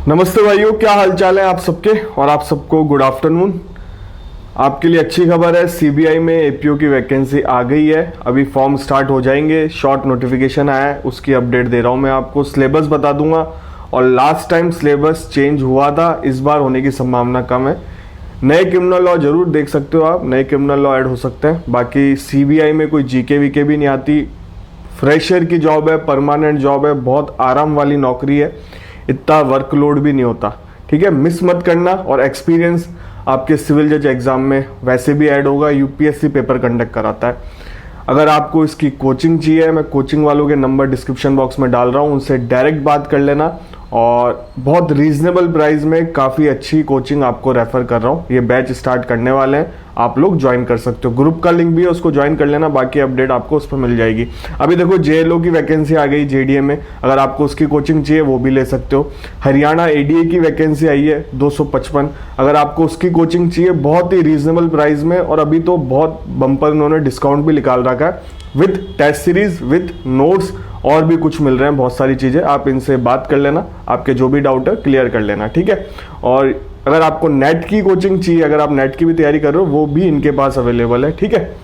नमस्ते भाइयों, क्या हाल चाल है आप सबके। और आप सबको गुड आफ्टरनून। आपके लिए अच्छी खबर है, सीबीआई में एपीओ की वैकेंसी आ गई है। अभी फॉर्म स्टार्ट हो जाएंगे, शॉर्ट नोटिफिकेशन आया है, उसकी अपडेट दे रहा हूँ मैं आपको। सिलेबस बता दूंगा, और लास्ट टाइम सिलेबस चेंज हुआ था, इस बार होने की संभावना कम है। नए क्रिमिनल लॉ जरूर देख सकते हो आप, नए क्रिमिनल लॉ ऐड हो सकते हैं। बाकी सीबीआई में कोई जीके वीके भी नहीं आती, फ्रेशर की जॉब है, परमानेंट जॉब है, बहुत आराम वाली नौकरी है, इतना वर्कलोड भी नहीं होता। ठीक है, मिस मत करना। और एक्सपीरियंस आपके सिविल जज एग्जाम में वैसे भी ऐड होगा, यूपीएससी पेपर कंडक्ट कराता है। अगर आपको इसकी कोचिंग चाहिए, मैं कोचिंग वालों के नंबर डिस्क्रिप्शन बॉक्स में डाल रहा हूँ, उनसे डायरेक्ट बात कर लेना। और बहुत रीजनेबल प्राइस में काफ़ी अच्छी कोचिंग आपको रेफर कर रहा हूँ। ये बैच स्टार्ट करने वाले हैं, आप लोग ज्वाइन कर सकते हो। ग्रुप का लिंक भी है, उसको ज्वाइन कर लेना, बाकी अपडेट आपको उस पर मिल जाएगी। अभी देखो जेएलओ की वैकेंसी आ गई जेडीए में, अगर आपको उसकी कोचिंग चाहिए वो भी ले सकते हो। हरियाणा एडीए की वैकेंसी आई है 255, अगर आपको उसकी कोचिंग चाहिए बहुत ही रीजनेबल प्राइस में। और अभी तो बहुत बम्पर उन्होंने डिस्काउंट भी निकाल रखा है, with test series, with notes, और भी कुछ मिल रहे हैं, बहुत सारी चीज़ें। आप इनसे बात कर लेना, आपके जो भी डाउट है क्लियर कर लेना, ठीक है। और अगर आपको नेट की कोचिंग चाहिए, अगर आप नेट की भी तैयारी कर रहे हो, वो भी इनके पास अवेलेबल है, ठीक है।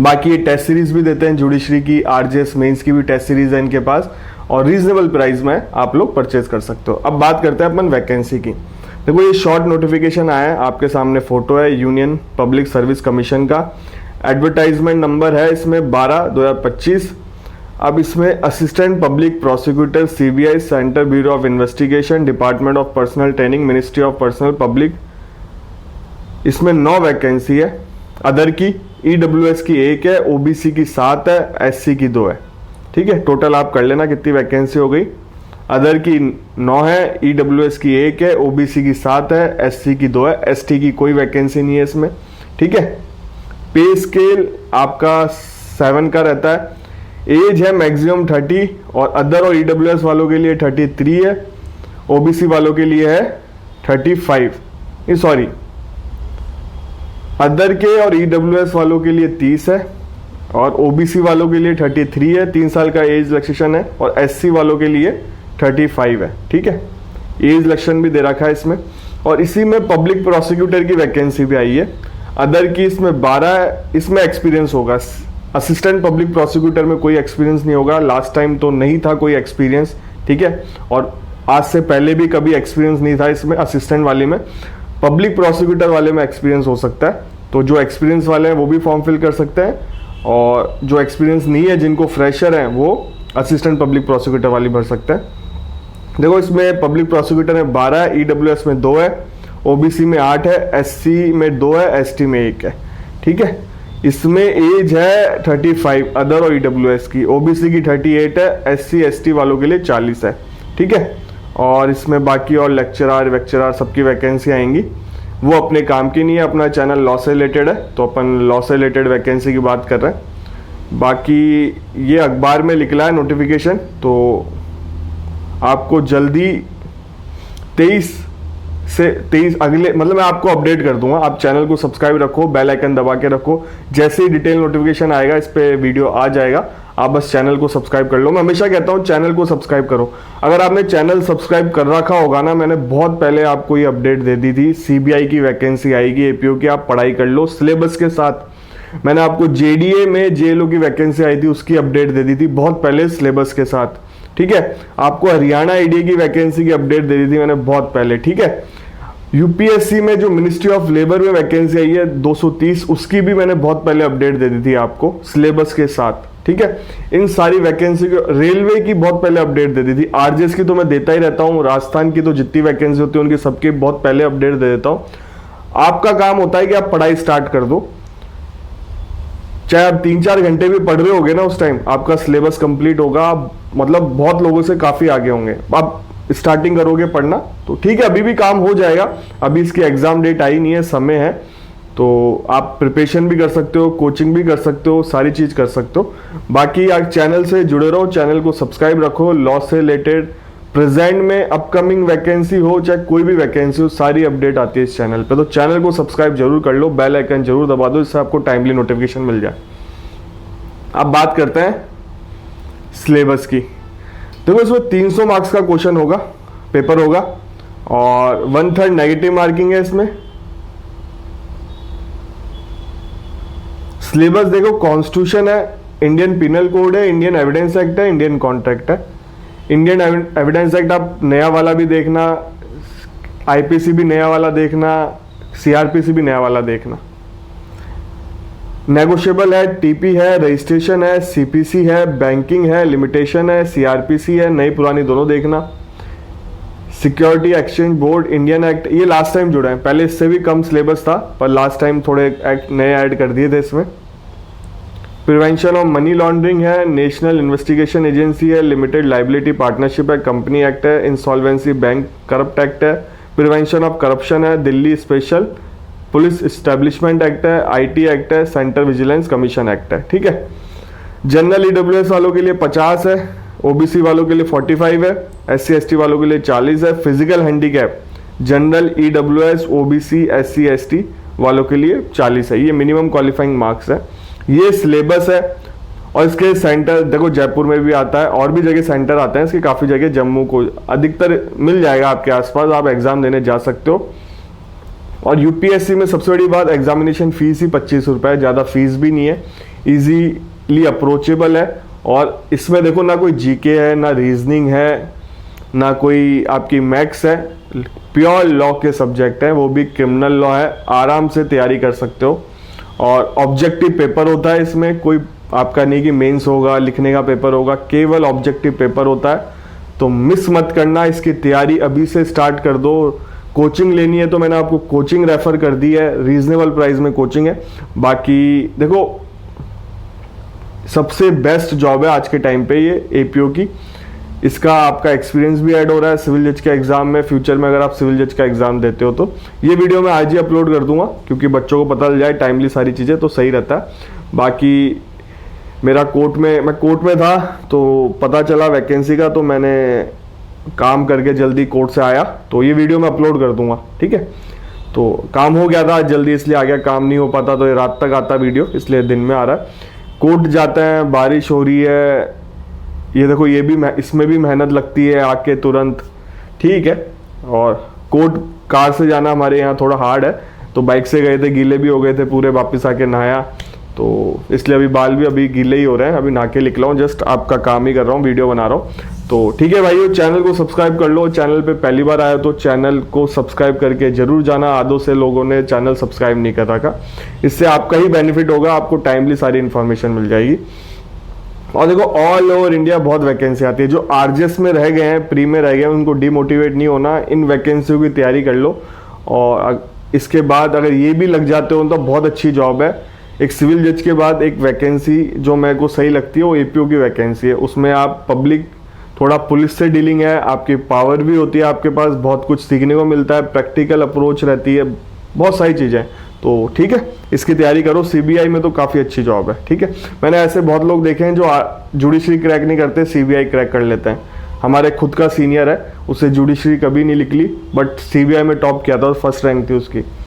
बाकी ये टेस्ट सीरीज भी देते हैं, जुडिशरी की, आरजेएस मेंस की भी टेस्ट सीरीज है इनके पास, और रीजनेबल प्राइस में आप लोग परचेज कर सकते हो। अब बात करते हैं अपन वैकेंसी की। देखो ये शॉर्ट नोटिफिकेशन आया है, आपके सामने फोटो है यूनियन पब्लिक सर्विस कमीशन का। एडवर्टाइजमेंट नंबर है इसमें 12/2025। अब इसमें assistant public prosecutor CBI, central bureau of investigation, department of personal training, ministry of personnel public, इसमें 9 वैकेंसी है। अदर की ईडब्ल्यूएस की 1 है, ओबीसी की 7 है, एससी की 2 है, ठीक है। टोटल आप कर लेना कितनी वैकेंसी हो गई। अदर की 9 है, ईडब्ल्यूएस की 1 है, ओबीसी की 7 है, एससी की 2 है, एसटी की कोई वैकेंसी नहीं है इसमें, ठीक है। पे स्केल आपका 7 का रहता है। एज है मैक्सिमम 30, और अदर और ईडब्ल्यूएस वालों के लिए 33 है, ओबीसी वालों के लिए है 35, सॉरी, अदर के और ईडब्ल्यूएस वालों के लिए 30 है, और ओबीसी वालों के लिए 33 है, 3 साल का एज रिलैक्सेशन है, और एससी वालों के लिए 35 है, ठीक है। एज रिलैक्सेशन भी दे रखा है इसमें। और इसी में पब्लिक प्रोसिक्यूटर की वैकेंसी भी आई है। अदर की इसमें 12 है, इसमें एक्सपीरियंस होगा। असिस्टेंट पब्लिक प्रोसिक्यूटर में कोई एक्सपीरियंस नहीं होगा, लास्ट टाइम तो नहीं था कोई एक्सपीरियंस, ठीक है। और आज से पहले भी कभी एक्सपीरियंस नहीं था इसमें असिस्टेंट वाले में। पब्लिक प्रोसिक्यूटर वाले में एक्सपीरियंस हो सकता है, तो जो एक्सपीरियंस वाले हैं वो भी फॉर्म फिल कर सकते हैं, और जो एक्सपीरियंस नहीं है, जिनको फ्रेशर हैं, वो असिस्टेंट पब्लिक प्रोसिक्यूटर वाली भर सकते हैं। देखो इसमें पब्लिक प्रोसिक्यूटर में 12 है, ईडब्ल्यूएस में 2 है, ओबीसी में 8 है, एससी में 2 है, एसटी में 1 है, ठीक है। इसमें एज है 35 अदर और ईडब्ल्यूएस की, ओबीसी की 38 है, एससी एसटी वालों के लिए 40 है, ठीक है। और इसमें बाकी और लेक्चरार सबकी वैकेंसी आएंगी, वो अपने काम की नहीं है, अपना चैनल लॉ से रिलेटेड है, तो अपन लॉ से रिलेटेड वैकेंसी की बात कर रहे हैं। बाकी ये अखबार में निकला है नोटिफिकेशन, तो आपको जल्दी 23 अगले, मतलब मैं आपको अपडेट कर दूंगा। आप चैनल को सब्सक्राइब रखो, बेल आइकन दबा के रखो, जैसे ही डिटेल नोटिफिकेशन आएगा इस पे वीडियो आ जाएगा, आप बस चैनल को सब्सक्राइब कर लो। मैं हमेशा कहता हूँ चैनल को सब्सक्राइब करो। अगर आपने चैनल सब्सक्राइब कर रखा होगा ना, मैंने बहुत पहले आपको ये अपडेट दे दी थी, सीबीआई की वैकेंसी आएगी एपीओ की, आप पढ़ाई कर लो सिलेबस के साथ। मैंने आपको जेडीए में जेएलओ की वैकेंसी आई थी, उसकी अपडेट दे दी थी बहुत पहले सिलेबस के साथ, ठीक है। आपको हरियाणा एडीए की वैकेंसी की अपडेट दे दी थी मैंने बहुत पहले, ठीक है। यूपीएससी में जो मिनिस्ट्री ऑफ लेबर में वैकेंसी आई है 230, उसकी भी मैंने बहुत पहले अपडेट दे दी थी आपको सिलेबस के साथ, ठीक है। इन सारी वैकेंसी को, रेलवे की बहुत पहले अपडेट दे दी थी, आरजेएस की तो मैं देता ही रहता हूँ, राजस्थान की तो जितनी वैकेंसी होती है उनकी सबकी बहुत पहले अपडेट दे देता हूँ। आपका काम होता है कि आप पढ़ाई स्टार्ट कर दो, चाहे आप 3-4 घंटे भी पढ़ रहे होगे ना, उस टाइम आपका सिलेबस कंप्लीट होगा, मतलब बहुत लोगों से काफी आगे होंगे। आप स्टार्टिंग करोगे पढ़ना तो ठीक है, अभी भी काम हो जाएगा, अभी इसकी एग्जाम डेट आई नहीं है, समय है, तो आप प्रिपरेशन भी कर सकते हो, कोचिंग भी कर सकते हो, सारी चीज कर सकते हो। बाकी आप चैनल से जुड़े रहो, चैनल को सब्सक्राइब रखो, लॉ से रिलेटेड प्रेजेंट में अपकमिंग वैकेंसी हो चाहे कोई भी वैकेंसी हो, सारी अपडेट आती है इस चैनल पे, तो चैनल को सब्सक्राइब जरूर कर लो, बेल आइकन जरूर दबा दो, जिससे आपको टाइमली नोटिफिकेशन मिल जाए। अब बात करते हैं सिलेबस की। देखो इसमें 300 मार्क्स का क्वेश्चन होगा, पेपर होगा और 1/3 नेगेटिव मार्किंग है इसमें। सिलेबस देखो, कॉन्स्टिट्यूशन है, इंडियन पिनल कोड है, इंडियन एविडेंस एक्ट है, इंडियन कॉन्ट्रैक्ट है। इंडियन एविडेंस एक्ट आप नया वाला भी देखना, आईपीसी भी नया वाला देखना, सीआरपीसी भी नया वाला देखना। नेगोशिएबल है, टीपी है, रजिस्ट्रेशन है, सीपीसी है, बैंकिंग है, लिमिटेशन है, सीआरपीसी है, नई पुरानी दोनों देखना। Security exchange board, Indian act, ये लास्ट टाइम जुड़ा है, पहले इससे भी कम सिलेबस था पर लास्ट टाइम थोड़े एक्ट नए ऐड कर दिए थे इसमें। प्रिवेंशन ऑफ मनी लॉन्ड्रिंग है, नेशनल इन्वेस्टिगेशन एजेंसी है, लिमिटेड लाइबिलिटी पार्टनरशिप है, कंपनी एक्ट है, इंसॉल्वेंसी बैंक करप्ट एक्ट है, प्रिवेंशन ऑफ करप्शन है, Delhi special police establishment act है, आईटी एक्ट है, सेंट्रल विजिलेंस कमीशन एक्ट है। ठीक है। जनरल ईडब्ल्यूएस वालों के लिए 50 है, ओबीसी वालों के लिए 45 है, एससी एसटी वालों के लिए 40 है। Physical handicap general EWS OBC SC ST वालों के लिए 40 है। ये मिनिमम क्वालिफाइंग मार्क्स है। ये सिलेबस है और इसके सेंटर देखो जयपुर में भी आता है और भी जगह सेंटर आते हैं इसके, काफ़ी जगह जम्मू को अधिकतर मिल जाएगा आपके आसपास, आप एग्जाम देने जा सकते हो। और यूपीएससी में सबसे बड़ी बात, एग्जामिनेशन फीस ही 25 रुपये, ज़्यादा फीस भी नहीं है, इजीली अप्रोचेबल है। और इसमें देखो ना कोई जीके है, ना रीजनिंग है, ना कोई आपकी मैथ्स है, प्योर लॉ के सब्जेक्ट है, वो भी क्रिमिनल लॉ है, आराम से तैयारी कर सकते हो। और ऑब्जेक्टिव पेपर होता है इसमें, कोई आपका नहीं कि मेंस होगा, लिखने का पेपर होगा, केवल ऑब्जेक्टिव पेपर होता है। तो मिस मत करना, इसकी तैयारी अभी से स्टार्ट कर दो। कोचिंग लेनी है तो मैंने आपको कोचिंग रेफर कर दी है, रीजनेबल प्राइस में कोचिंग है। बाकी देखो सबसे बेस्ट जॉब है आज के टाइम पे ये एपीओ की, इसका आपका एक्सपीरियंस भी ऐड हो रहा है सिविल जज के एग्जाम में। फ्यूचर में अगर आप सिविल जज का एग्जाम देते हो तो ये वीडियो मैं आज ही अपलोड कर दूंगा, क्योंकि बच्चों को पता चल जाए टाइमली सारी चीज़ें, तो सही रहता है। बाकी मेरा मैं कोर्ट में था तो पता चला वैकेंसी का, तो मैंने काम करके जल्दी कोर्ट से आया, तो ये वीडियो मैं अपलोड कर दूंगा। ठीक है। तो काम हो गया था जल्दी इसलिए आ गया, काम नहीं हो पाता तो ये रात तक आता वीडियो, इसलिए दिन में आ रहा है। कोर्ट जाते हैं, बारिश हो रही है, ये देखो ये भी इसमें भी मेहनत लगती है आके तुरंत। ठीक है। और कोर्ट कार से जाना हमारे यहाँ थोड़ा हार्ड है, तो बाइक से गए थे, गीले भी हो गए थे पूरे, वापस आके नहाया, तो इसलिए अभी बाल भी अभी गीले ही हो रहे हैं। अभी नहा के निकला हूँ, जस्ट आपका काम ही कर रहा हूँ, वीडियो बना रहा हूँ। तो ठीक है भाइयों, चैनल को सब्सक्राइब कर लो। चैनल पे पहली बार आया तो चैनल को सब्सक्राइब करके जरूर जाना, आधों से लोगों ने चैनल सब्सक्राइब नहीं कर रखा, इससे आपका ही बेनिफिट होगा, आपको टाइमली सारी इन्फॉर्मेशन मिल जाएगी। और देखो ऑल ओवर इंडिया बहुत वैकेंसी आती है, जो आरजेएस में रह गए हैं, प्री में रह गए हैं, उनको डिमोटिवेट नहीं होना, इन वैकेंसियों की तैयारी कर लो। और इसके बाद अगर ये भी लग जाते हो तो बहुत अच्छी जॉब है। एक सिविल जज के बाद एक वैकेंसी जो मेरे को सही लगती है वो एपीओ की वैकेंसी है। उसमें आप पब्लिक, थोड़ा पुलिस से डीलिंग है, आपकी पावर भी होती है, आपके पास बहुत कुछ सीखने को मिलता है, प्रैक्टिकल अप्रोच रहती है, बहुत सारी चीज़ें। तो ठीक है, इसकी तैयारी करो। सीबीआई में तो काफ़ी अच्छी जॉब है। ठीक है। मैंने ऐसे बहुत लोग देखे हैं जो जुडिशरी क्रैक नहीं करते, सीबीआई क्रैक कर लेते हैं। हमारे खुद का सीनियर है, उसे जुडिशरी कभी नहीं निकली, बट सीबीआई में टॉप किया था, फर्स्ट रैंक थी उसकी।